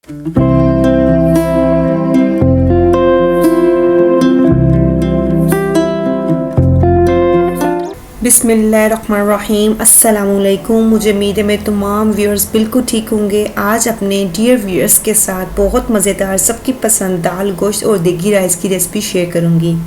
बिस्मिल्लाहिर्रहमानिर्रहीम। अस्सलामुअलैकुम। मुझे उम्मीद है मेरे तमाम व्यूअर्स बिल्कुल ठीक होंगे। आज अपने डियर व्यूअर्स के साथ बहुत मज़ेदार सबकी पसंद दाल गोश्त और देगी राइस की रेसिपी शेयर करूंगी।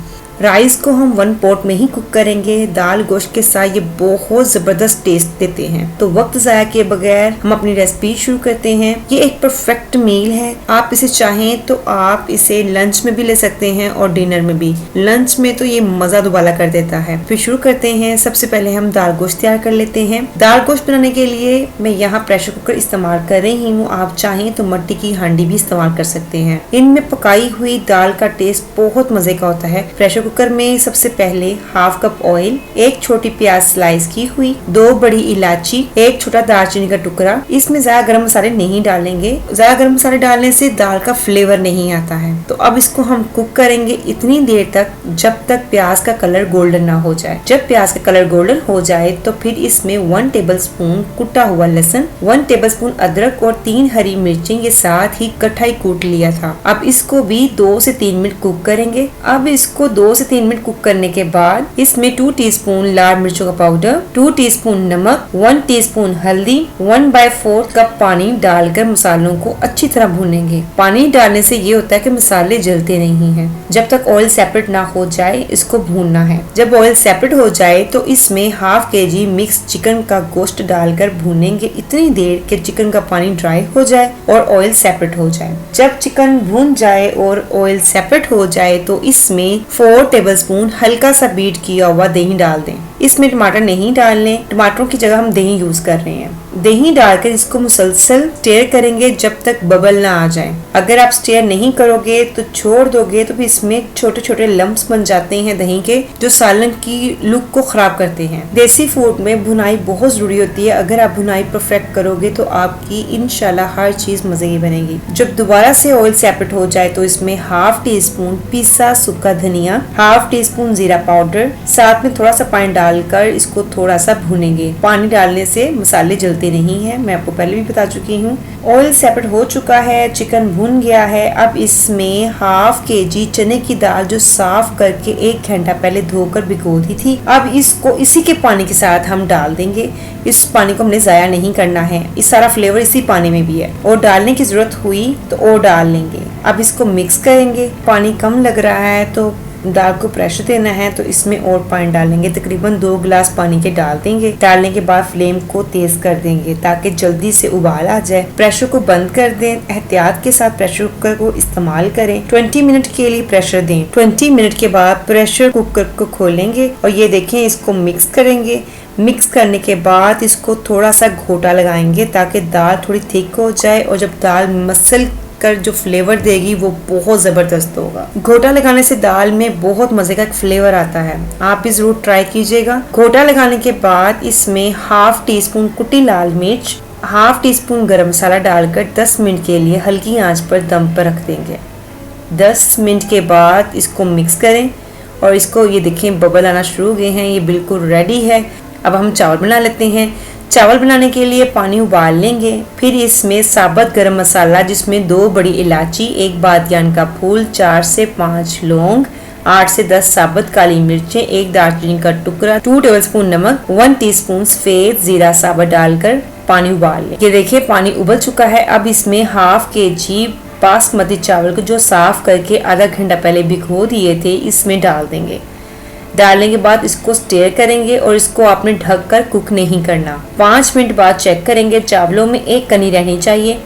राइस को हम 1 पॉट में ही कुक करेंगे। दाल गोश्त के साथ ये बहुत ज़बरदस्त टेस्ट देते हैं। तो वक्त ज़ाया किए बगैर हम अपनी रेसिपी शुरू करते हैं। ये एक परफेक्ट मील है। आप इसे चाहें तो आप इसे लंच में भी ले सकते हैं और डिनर में भी। लंच में तो ये मज़ा दुबाला कर देता है। फिर शुरू करते हैं। सबसे पहले हम दाल गोश्त तैयार कर लेते हैं। दाल गोश्त बनाने के लिए मैं यहाँ प्रेशर कुकर इस्तेमाल कर रही हूँ। आप चाहें तो मट्टी की हांडी भी इस्तेमाल कर सकते हैं। इनमें पकाई हुई दाल का टेस्ट बहुत मजे का होता है। प्रेशर कुकर में सबसे पहले हाफ कप ऑयल, 1 छोटी प्याज स्लाइस की हुई, 2 बड़ी इलायची, 1 छोटा दालचीनी का टुकड़ा। इसमें ज्यादा गरम मसाले नहीं डालेंगे। ज्यादा गरम मसाले डालने से दाल का फ्लेवर नहीं आता है। तो अब इसको हम कुक करेंगे इतनी देर तक जब तक प्याज का कलर गोल्डन ना हो जाए। जब प्याज का कलर गोल्डन हो जाए तो फिर इसमें 1 टेबलस्पून कुटा हुआ लहसुन, 1 टेबलस्पून अदरक और 3 हरी मिर्चें ये साथ ही कटाई कूट लिया था। अब इसको भी 2 से 3 मिनट कुक करेंगे। अब इसको 2 से 3 मिनट कुक करने के बाद इसमें 2 टीस्पून लाल मिर्चों का पाउडर, 2 टीस्पून नमक, 1 टीस्पून हल्दी, 1/4 कप पानी डालकर मसालों को अच्छी तरह भूनेंगे। पानी डालने से ये होता है कि मसाले जलते नहीं हैं। जब तक ऑयल सेपरेट ना हो जाए इसको भूनना है। जब ऑयल सेपरेट हो जाए तो इसमें हाफ केजी मिक्स चिकन का गोश्त डालकर भूनेंगे इतनी देर कि चिकन का पानी ड्राई हो जाए और ऑयल सेपरेट हो जाए। जब चिकन भून जाए और ऑयल सेपरेट हो जाए तो इसमें 4 टेबलस्पून हल्का सा बीट किया हुआ दही डाल दें। इसमें टमाटर नहीं डालने, टमाटरों की जगह हम दही यूज कर रहे हैं। दही डालकर इसको मुसलसल स्टेयर करेंगे जब तक बबल ना आ जाए। अगर आप स्टेयर नहीं करोगे तो छोड़ दोगे तो फिर इसमें छोटे छोटे लम्प्स बन जाते हैं दही के, जो सालन की लुक को खराब करते हैं। देसी फूड में भुनाई बहुत जरूरी होती है। अगर आप भुनाई परफेक्ट करोगे तो आपकी इंशाल्लाह हर चीज मजे की बनेगी। जब दोबारा से ऑयल सेपरेट हो जाए तो इसमें हाफ टी स्पून पिसा सूखा धनिया, हाफ टी स्पून जीरा पाउडर, साथ में थोड़ा सा पानी डालकर इसको थोड़ा सा भूनेंगे। पानी डालने से मसाले जलते नहीं है, मैं आपको पहले भी बता चुकी हूँ। ऑयल सेपरेट हो चुका है, चिकन भुन गया है। अब इसमें हाफ केजी चने की दाल जो साफ करके 1 घंटा पहले धोकर भिगो दी थी, अब इसको इसी के पानी के साथ हम डाल देंगे। इस पानी को हमने जाया नहीं करना है। इस सारा फ्लेवर इसी पानी में भी है और डालने की जरूरत हुई तो और डाल लेंगे। अब इसको मिक्स करेंगे। पानी कम लग रहा है तो दाल को प्रेशर देना है तो इसमें और पानी डालेंगे। तकरीबन 2 गिलास पानी के डाल देंगे। डालने के बाद फ्लेम को तेज कर देंगे ताकि जल्दी से उबाल आ जाए। प्रेशर को बंद कर दें। एहतियात के साथ प्रेशर कुकर को इस्तेमाल करें। 20 मिनट के लिए प्रेशर दें। 20 मिनट के बाद प्रेशर कुकर को खोलेंगे और ये देखें, इसको मिक्स करेंगे। मिक्स करने के बाद इसको थोड़ा सा घोटा लगाएंगे ताकि दाल थोड़ी थिक हो जाए और जब दाल मसल कर जो फ्लेवर देगी वो बहुत जबरदस्त होगा। घोटा लगाने से दाल में बहुत मजे का फ्लेवर आता है। आप भी जरूर ट्राई कीजिएगा। घोटा लगाने के बाद इसमें हाफ टी स्पून कुटी लाल मिर्च, हाफ टी स्पून गरम मसाला डालकर 10 मिनट के लिए हल्की आंच पर दम पर रख देंगे। 10 मिनट के बाद इसको मिक्स करें और इसको ये देखें बबल आना शुरू हो गए हैं। ये बिल्कुल रेडी है। अब हम चावल बना लेते हैं। चावल बनाने के लिए पानी उबाल लेंगे। फिर इसमें साबुत गरम मसाला जिसमें 2 बड़ी इलायची, 1 बादियान का फूल, 4 से 5 लौंग, 8 से 10 साबुत काली मिर्चें, 1 दालचीनी का टुकड़ा, 2 टेबलस्पून नमक, 1 टीस्पून सफेद जीरा साबुत डालकर पानी उबाल लें। ये देखिए पानी उबल चुका है। अब इसमें हाफ केजी बासमती चावल को जो साफ करके आधा घंटा पहले भिगो दिए थे इसमें डाल देंगे। डालने के बाद इसको स्टेयर करेंगे और इसको आपने ढक कर कुक नहीं करना। 5 मिनट बाद चेक करेंगे। चावलों में 1 कनी रहनी चाहिए।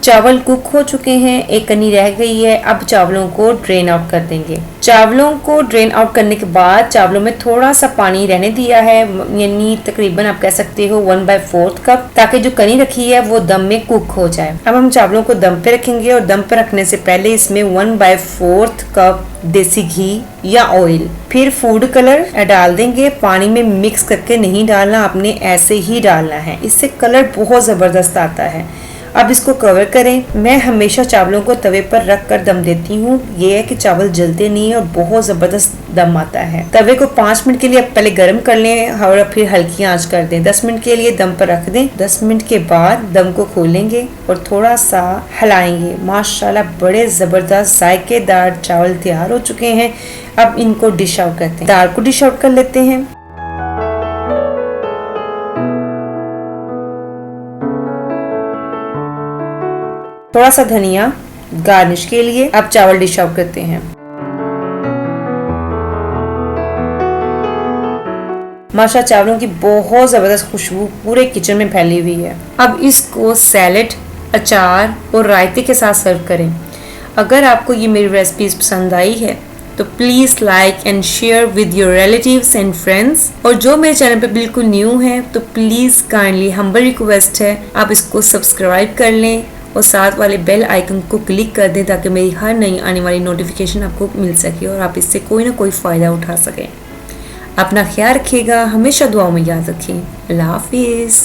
चावल कुक हो चुके हैं, 1 कनी रह गई है। अब चावलों को ड्रेन आउट कर देंगे। चावलों को ड्रेन आउट करने के बाद चावलों में थोड़ा सा पानी रहने दिया है, यानी तकरीबन आप कह सकते हो 1/4 कप, ताकि जो कनी रखी है वो दम में कुक हो जाए। अब हम चावलों को दम पे रखेंगे और दम पे रखने से पहले इसमें 1/4 कप देसी घी या ऑयल, फिर फूड कलर डाल देंगे। पानी में मिक्स करके नहीं डालना, आपने ऐसे ही डालना है। इससे कलर बहुत जबरदस्त आता है। अब इसको कवर करें। मैं हमेशा चावलों को तवे पर रख कर दम देती हूँ। ये है कि चावल जलते नहीं है और बहुत जबरदस्त दम आता है। तवे को 5 मिनट के लिए पहले गर्म कर लें और फिर हल्की आंच कर दें। 10 मिनट के लिए दम पर रख दें। 10 मिनट के बाद दम को खोलेंगे और थोड़ा सा हिलाएंगे। माशाल्लाह बड़े जबरदस्त जायकेदार चावल तैयार हो चुके हैं। अब इनको डिश आउट करते हैं। दाल को डिश आउट कर लेते हैं। थोड़ा सा धनिया गार्निश के लिए। अब चावल डिश आउट करते हैं। माशा चावलों की बहुत जबरदस्त खुशबू पूरे किचन में फैली हुई है। अब इसको सैलेड, अचार और रायते के साथ सर्व करें। अगर आपको ये मेरी रेसिपीज पसंद आई है तो please like and share with your relatives and friends. और जो मेरे चैनल पे बिल्कुल न्यू है तो प्लीज़ काइंडली हम्बल रिक्वेस्ट है आप इसको सब्सक्राइब कर लें और साथ वाले बेल आइकन को क्लिक कर दें ताकि मेरी हर नई आने वाली नोटिफिकेशन आपको मिल सके और आप इससे कोई ना कोई फ़ायदा उठा सकें। अपना ख्याल रखिएगा, हमेशा दुआओं में याद रखें। अल्लाह हाफिज़।